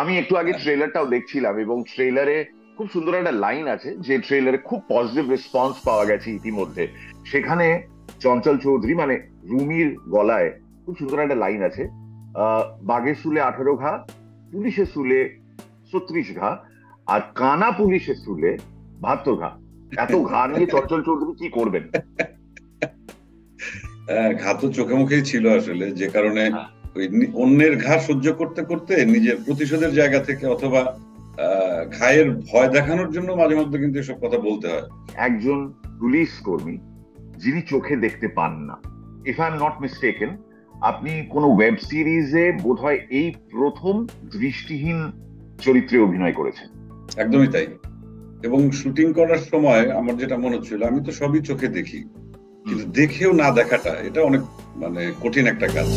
আমি একটু আগে ট্রেলারটাও দেখছিলাম, এবং ট্রেলারে খুব সুন্দর একটা লাইন আছে, যে ট্রেলারে খুব পজিটিভ রেসপন্স পাওয়া গেছে ইতিমধ্যে। সেখানে চঞ্চল চৌধুরী মানে রুমির গলায় খুব সুন্দর একটা লাইন আছে, বাঘের শুলে 18 ঘা, পুলিশের শুলে 36 ঘা, আর কানা পুলিশের শুলে 72 ঘা। এত ঘা নিয়ে চঞ্চল চৌধুরী কি করবেন? ঘা তো চোখে মুখেই ছিল আসলে, যে কারণে ওই অন্যের ঘা সহ্য করতে করতে নিজের প্রতিশোধের জায়গা থেকে অথবা ঘায়ের ভয় দেখানোর জন্য মাঝে মধ্যে কিন্তু এসব কথা বলতে হয়। একজন পুলিশ কর্মী যিনি চোখে দেখতে পান না, if I am not mistaken, আপনি কোন ওয়েব সিরিজে বোধহয় এই প্রথম দৃষ্টিহীন চরিত্রে অভিনয় করেছেন। একদমই তাই। এবং শুটিং করার সময় আমার যেটা মনে হচ্ছিল, আমি তো সবই চোখে দেখি, কিন্তু দেখেও না দেখাটা এটা অনেক মানে কঠিন একটা কাজ।